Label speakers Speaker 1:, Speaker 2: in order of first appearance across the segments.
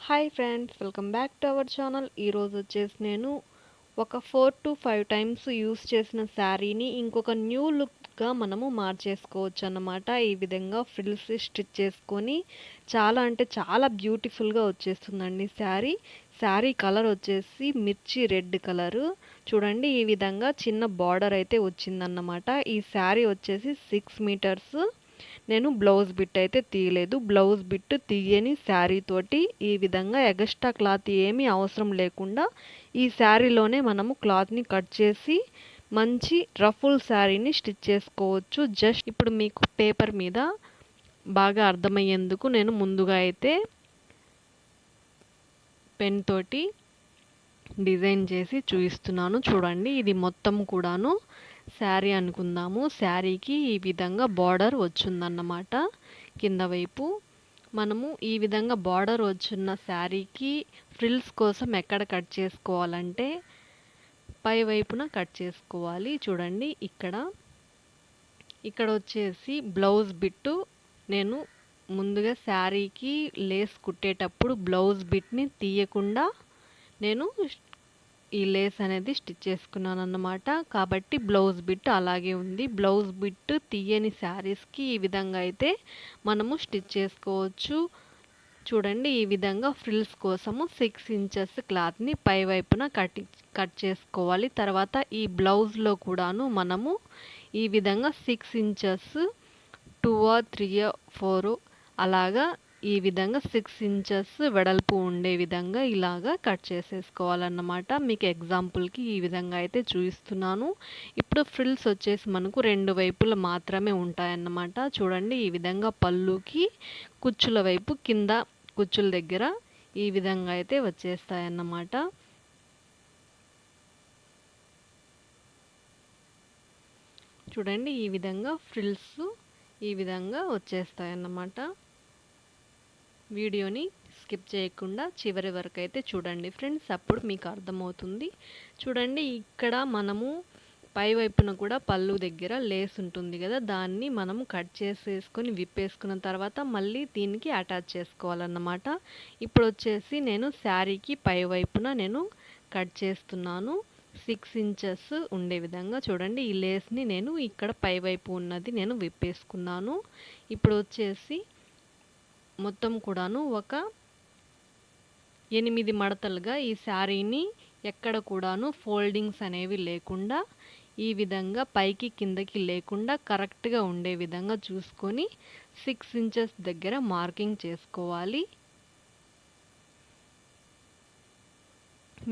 Speaker 1: Hi friends, welcome back to our channel. ఈరోజు వచ్చేసి నేను ఒక 4 to 5 టైమ్స్ యూస్ చేసిన శారీని ఇంకొక న్యూ లుక్గా మనము మార్చేసుకోవచ్చు అన్నమాట. ఈ విధంగా ఫ్రిల్స్ స్టిచ్ చేసుకొని చాలా అంటే చాలా బ్యూటిఫుల్గా వచ్చేస్తుందండి శారీ. శారీ కలర్ వచ్చేసి మిర్చి రెడ్ కలరు. చూడండి, ఈ విధంగా చిన్న బార్డర్ అయితే వచ్చిందన్నమాట. ఈ శారీ వచ్చేసి 6 మీటర్స్. నేను బ్లౌజ్ బిట్ అయితే తీయలేదు. బ్లౌజ్ బిట్ తీయని శారీ తోటి ఈ విధంగా ఎగస్ట్రా క్లాత్ ఏమీ అవసరం లేకుండా ఈ శారీలోనే మనము క్లాత్ని కట్ చేసి మంచి రఫుల్ శారీని స్టిచ్ చేసుకోవచ్చు. జస్ట్ ఇప్పుడు మీకు పేపర్ మీద బాగా అర్థమయ్యేందుకు నేను ముందుగా అయితే పెన్ తోటి డిజైన్ చేసి చూపిస్తున్నాను. చూడండి, ఇది మొత్తం కూడాను శారీ అనుకుందాము. శారీకి ఈ విధంగా బార్డర్ వచ్చిందన్నమాట. కింద వైపు మనము ఈ విధంగా బార్డర్ వచ్చిన శారీకి ఫ్రిల్స్ కోసం ఎక్కడ కట్ చేసుకోవాలంటే పై వైపున కట్ చేసుకోవాలి. చూడండి, ఇక్కడ వచ్చేసి బ్లౌజ్ బిట్టు నేను ముందుగా శారీకి లేస్ కుట్టేటప్పుడు బ్లౌజ్ బిట్ని తీయకుండా నేను ఈ లేస్ అనేది స్టిచ్ చేసుకున్నాను అన్నమాట. కాబట్టి బ్లౌజ్ బిట్ అలాగే ఉంది. బ్లౌజ్ బిట్ తీయని శారీస్కి ఈ విధంగా అయితే మనము స్టిచ్ చేసుకోవచ్చు. చూడండి, ఈ విధంగా ఫ్రిల్స్ కోసము 6 ఇంచెస్ క్లాత్ని పై వైపున కట్ చేసుకోవాలి. తర్వాత ఈ బ్లౌజ్లో కూడాను మనము ఈ విధంగా 6 ఇంచెస్ 2 or 3 or 4 అలాగా ఈ విధంగా 6 ఇంచెస్ వెడల్పు ఉండే విధంగా ఇలాగా కట్ చేసేసుకోవాలన్నమాట. మీకు ఎగ్జాంపుల్కి ఈ విధంగా అయితే చూపిస్తున్నాను. ఇప్పుడు ఫ్రిల్స్ వచ్చేసి మనకు 2 వైపులు మాత్రమే ఉంటాయన్నమాట. చూడండి, ఈ విధంగా పళ్ళుకి కుచ్చుల వైపు కింద కుచ్చుల దగ్గర ఈ విధంగా అయితే వచ్చేస్తాయన్నమాట. చూడండి, ఈ విధంగా ఫ్రిల్స్ ఈ విధంగా వచ్చేస్తాయన్నమాట. వీడియోని స్కిప్ చేయకుండా చివరి వరకు అయితే చూడండి ఫ్రెండ్స్, అప్పుడు మీకు అర్థమవుతుంది. చూడండి, ఇక్కడ మనము పై వైపున కూడా పళ్ళు దగ్గర లేస్ ఉంటుంది కదా, దాన్ని మనము కట్ చేసేసుకొని విప్పేసుకున్న తర్వాత మళ్ళీ దీనికి అటాచ్ చేసుకోవాలన్నమాట. ఇప్పుడు వచ్చేసి నేను శారీకి పై వైపున నేను కట్ చేస్తున్నాను 6 ఇంచెస్ ఉండే విధంగా. చూడండి, ఈ లేస్ని నేను ఇక్కడ పై వైపు ఉన్నది నేను విప్పేసుకున్నాను. ఇప్పుడు వచ్చేసి మొత్తం కూడాను ఒక 8 మడతలుగా ఈ శారీని ఎక్కడ కూడాను ఫోల్డింగ్స్ అనేవి లేకుండా ఈ విధంగా పైకి కిందకి లేకుండా కరెక్ట్గా ఉండే విధంగా చూసుకొని 6 ఇంచెస్ దగ్గర మార్కింగ్ చేసుకోవాలి.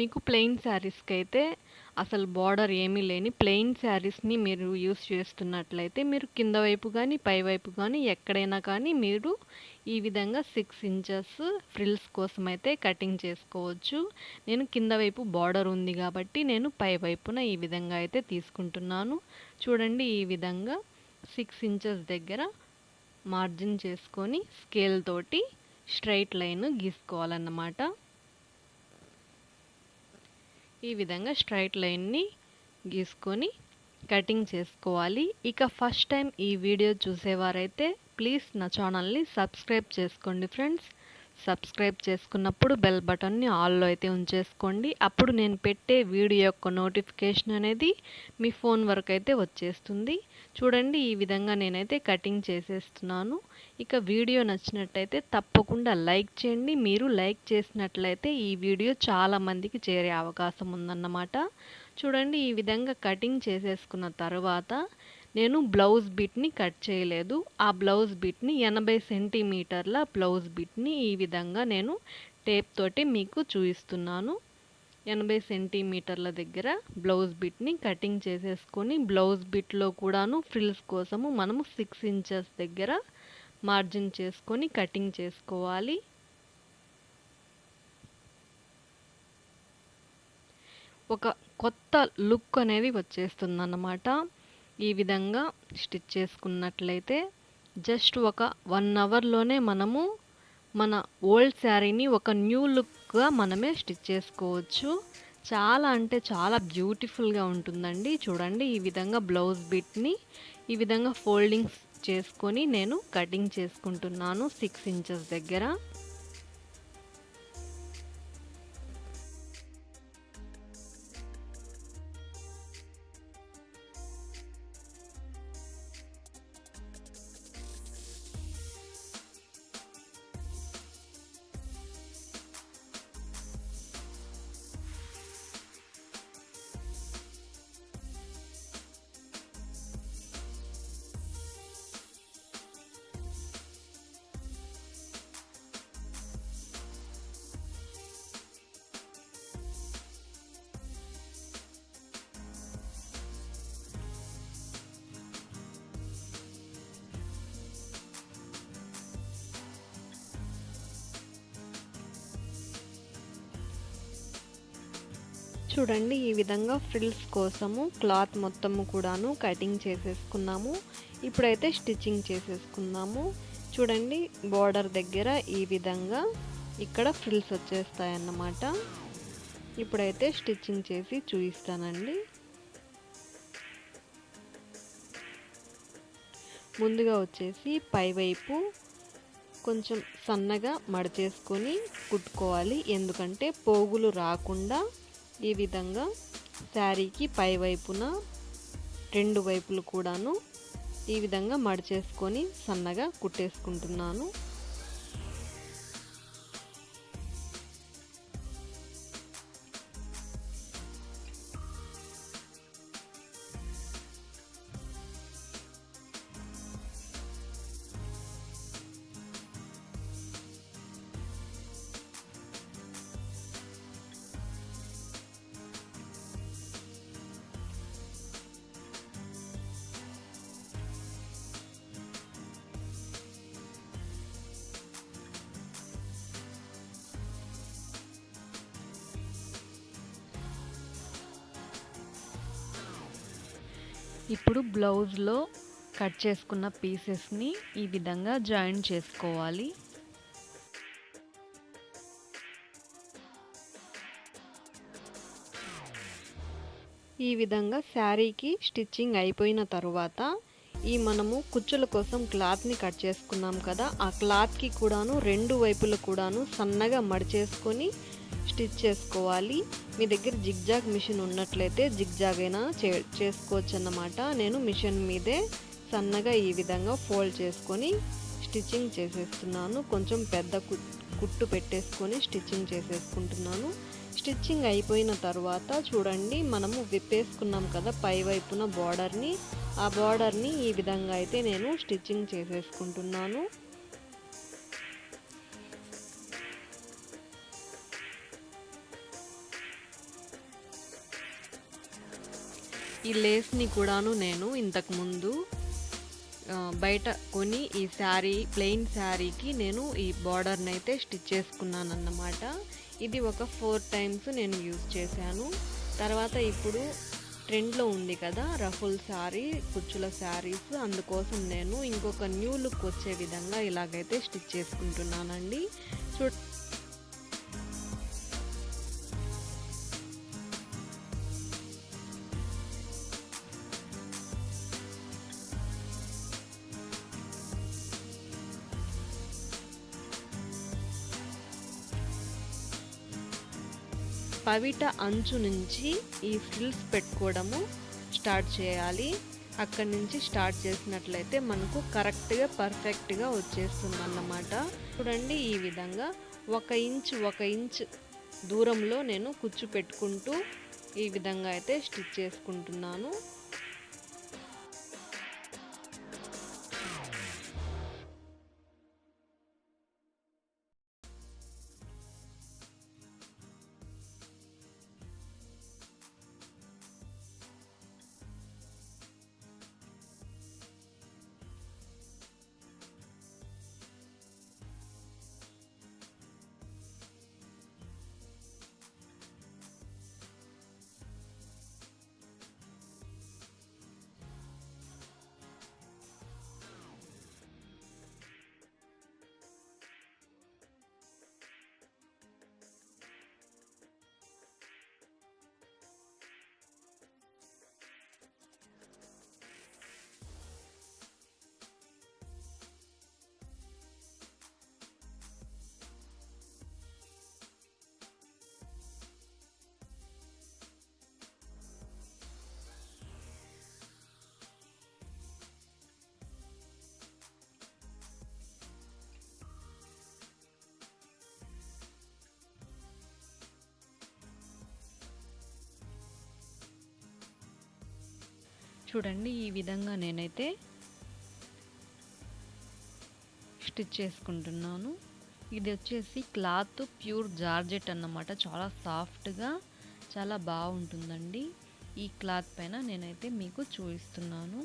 Speaker 1: మీకు ప్లెయిన్ శారీస్కి అయితే అసలు బార్డర్ ఏమీ లేని ప్లెయిన్ శారీస్ని మీరు యూస్ చేస్తున్నట్లయితే మీరు కింద వైపు కానీ పై వైపు కానీ ఎక్కడైనా కానీ మీరు ఈ విధంగా 6 ఇంచెస్ ఫ్రిల్స్ కోసం అయితే కటింగ్ చేసుకోవచ్చు. నేను కింద వైపు బార్డర్ ఉంది కాబట్టి నేను పై వైపున ఈ విధంగా అయితే తీసుకుంటున్నాను. చూడండి, ఈ విధంగా 6 ఇంచెస్ దగ్గర మార్జిన్ చేసుకొని స్కేల్ తోటి స్ట్రైట్ లైన్ గీసుకోవాలన్నమాట. ఈ విధంగా స్ట్రైట్ లైన్ని గీసుకొని కటింగ్ చేసుకోవాలి. ఇక ఫస్ట్ టైం ఈ వీడియో చూసేవారైతే ప్లీజ్ నా ఛానల్ని సబ్స్క్రైబ్ చేసుకోండి ఫ్రెండ్స్. సబ్స్క్రైబ్ చేసుకున్నప్పుడు బెల్ బటన్ని ఆల్లో అయితే ఉంచేసుకోండి. అప్పుడు నేను పెట్టే వీడియో యొక్క నోటిఫికేషన్ అనేది మీ ఫోన్ వరకు అయితే వచ్చేస్తుంది. చూడండి, ఈ విధంగా నేనైతే కటింగ్ చేసేస్తున్నాను. ఇక వీడియో నచ్చినట్టయితే తప్పకుండా లైక్ చేయండి. మీరు లైక్ చేసినట్లయితే ఈ వీడియో చాలామందికి చేరే అవకాశం ఉందన్నమాట. చూడండి, ఈ విధంగా కటింగ్ చేసేసుకున్న తర్వాత నేను బ్లౌజ్ బిట్ని కట్ చేయలేదు. ఆ బ్లౌజ్ బిట్ని 80 సెంటీమీటర్ల బ్లౌజ్ బిట్ని ఈ విధంగా నేను టేప్ తోటి మీకు చూపిస్తున్నాను. 80 సెంటీమీటర్ల దగ్గర బ్లౌజ్ బిట్ని కటింగ్ చేసేసుకొని బ్లౌజ్ బిట్లో కూడాను ఫ్రిల్స్ కోసము మనము 6 ఇంచెస్ దగ్గర మార్జిన్ చేసుకొని కటింగ్ చేసుకోవాలి. ఒక కొత్త లుక్ అనేది వచ్చేస్తుందన్నమాట. ఈ విధంగా స్టిచ్ చేసుకున్నట్లయితే జస్ట్ ఒక 1 అవర్లోనే మనము మన ఓల్డ్ శారీని ఒక న్యూ లుక్గా మనమే స్టిచ్ చేసుకోవచ్చు. చాలా అంటే చాలా బ్యూటిఫుల్గా ఉంటుందండి. చూడండి, ఈ విధంగా బ్లౌజ్ బిట్ని ఈ విధంగా ఫోల్డింగ్స్ చేసుకొని నేను కటింగ్ చేసుకుంటున్నాను 6 ఇంచెస్ దగ్గర. చూడండి ఈ విధంగా ఫ్రిల్స్ కోసము క్లాత్ మొత్తము కూడాను కటింగ్ చేసేసుకున్నాము. ఇప్పుడైతే స్టిచ్చింగ్ చేసేసుకుందాము. చూడండి బోర్డర్ దగ్గర ఈ విధంగా ఇక్కడ ఫ్రిల్స్ వచ్చేస్తాయన్నమాట. ఇప్పుడైతే స్టిచ్చింగ్ చేసి చూపిస్తానండి. ముందుగా వచ్చేసి పైవైపు కొంచెం సన్నగా మడచేసుకొని కుట్టుకోవాలి. ఎందుకంటే పోగులు రాకుండా ఈ విధంగా శారీకి పై వైపున రెండు వైపులు కూడాను ఈ విధంగా మడచేసుకొని సన్నగా కుట్టేసుకుంటున్నాను. ఇప్పుడు బ్లౌజ్లో కట్ చేసుకున్న పీసెస్ని ఈ విధంగా జాయిన్ చేసుకోవాలి. ఈ విధంగా శారీకి స్టిచ్చింగ్ అయిపోయిన తర్వాత ఈ మనము కుచ్చుల కోసం క్లాత్ని కట్ చేసుకున్నాం కదా, ఆ క్లాత్కి కూడాను రెండు వైపులు కూడాను సన్నగా మడిచేసుకొని స్టిచ్ చేసుకోవాలి. మీ దగ్గర జిగ్జాగ్ మిషన్ ఉన్నట్లయితే జిగ్జాగ్ అయినా చేసుకోవచ్చు అన్నమాట. నేను మిషన్ మీదే సన్నగా ఈ విధంగా ఫోల్డ్ చేసుకొని స్టిచ్చింగ్ చేసేస్తున్నాను. కొంచెం పెద్ద కుట్టు పెట్టేసుకొని స్టిచ్చింగ్ చేసేసుకుంటున్నాను. స్టిచ్చింగ్ అయిపోయిన తర్వాత చూడండి మనము విప్పేసుకున్నాం కదా పై వైపున బార్డర్ని, ఆ బార్డర్ని ఈ విధంగా అయితే నేను స్టిచ్చింగ్ చేసేసుకుంటున్నాను. ఈ లేస్ని కూడాను నేను ఇంతకుముందు బయట కొని ఈ శారీ ప్లెయిన్ శారీకి నేను ఈ బార్డర్ని అయితే స్టిచ్ చేసుకున్నాను అన్నమాట. ఇది ఒక 4 టైమ్స్ నేను యూజ్ చేశాను. తర్వాత ఇప్పుడు ట్రెండ్లో ఉంది కదా రఫుల్ శారీ, కుచ్చుల శారీస్, అందుకోసం నేను ఇంకొక న్యూ లుక్ వచ్చే విధంగా ఇలాగైతే స్టిచ్ చేసుకుంటున్నానండి. పవిట అంచు నుంచి ఈ ఫ్రిల్స్ పెట్టుకోవడము స్టార్ట్ చేయాలి. అక్కడి నుంచి స్టార్ట్ చేసినట్లయితే మనకు కరెక్ట్గా పర్ఫెక్ట్గా వచ్చేస్తుంది అన్నమాట. చూడండి ఈ విధంగా 1 ఇంచ్ దూరంలో నేను కుచ్చు పెట్టుకుంటూ ఈ విధంగా అయితే స్టిచ్ చేసుకుంటున్నాను. చూడండి ఈ విధంగా నేనైతే స్టిచ్ చేసుకుంటున్నాను. ఇది వచ్చేసి క్లాత్ ప్యూర్ జార్జెట్ అన్నమాట. చాలా సాఫ్ట్గా చాలా బాగుంటుందండి. ఈ క్లాత్ పైన నేనైతే మీకు చూపిస్తున్నాను.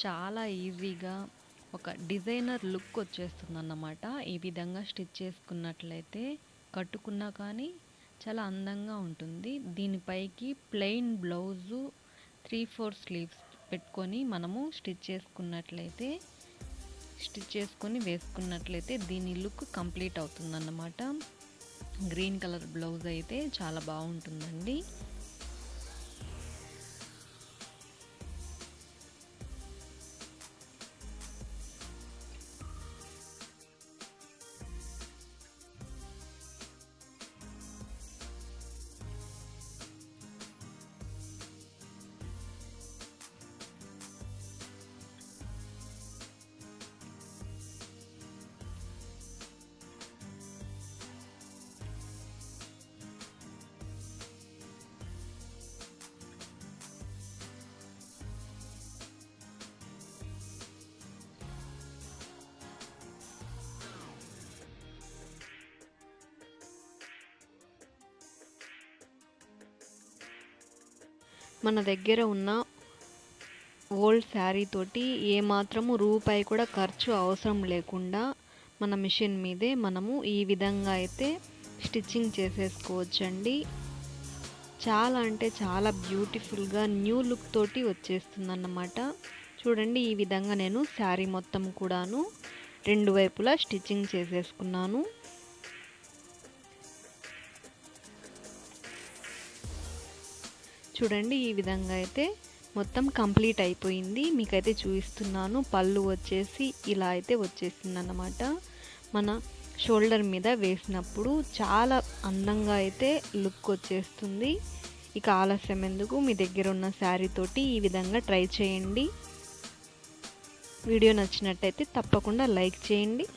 Speaker 1: చాలా ఈజీగా ఒక డిజైనర్ లుక్ వచ్చేస్తుందన్నమాట. ఈ విధంగా స్టిచ్ చేసుకున్నట్లయితే కట్టుకున్నా కానీ చాలా అందంగా ఉంటుంది. దీనిపైకి ప్లెయిన్ బ్లౌజు 3/4 స్లీవ్స్ పెట్టుకొని మనము స్టిచ్ చేసుకొని వేసుకున్నట్లయితే దీని లుక్ కంప్లీట్ అవుతుందన్నమాట. గ్రీన్ కలర్ బ్లౌజ్ అయితే చాలా బాగుంటుందండి. మన దగ్గర ఉన్న ఓల్డ్ శారీ తోటి ఏమాత్రము రూపాయి కూడా ఖర్చు అవసరం లేకుండా మన మిషన్ మీదే మనము ఈ విధంగా అయితే స్టిచ్చింగ్ చేసేసుకోవచ్చండి. చాలా అంటే చాలా బ్యూటిఫుల్గా న్యూ లుక్ తోటి వచ్చేస్తుందన్నమాట. చూడండి, ఈ విధంగా నేను శారీ మొత్తం కూడాను 2 వైపులా స్టిచ్చింగ్ చేసేసుకున్నాను. చూడండి, ఈ విధంగా అయితే మొత్తం కంప్లీట్ అయిపోయింది. మీకైతే చూపిస్తున్నాను. పళ్ళు వచ్చేసి ఇలా అయితే వచ్చేసింది అన్నమాట. మన షోల్డర్ మీద వేసినప్పుడు చాలా అందంగా అయితే లుక్ వచ్చేస్తుంది. ఇక ఆలస్యం ఎందుకు, మీ దగ్గర ఉన్న శారీ తోటి ఈ విధంగా ట్రై చేయండి. వీడియో నచ్చినట్టయితే తప్పకుండా లైక్ చేయండి.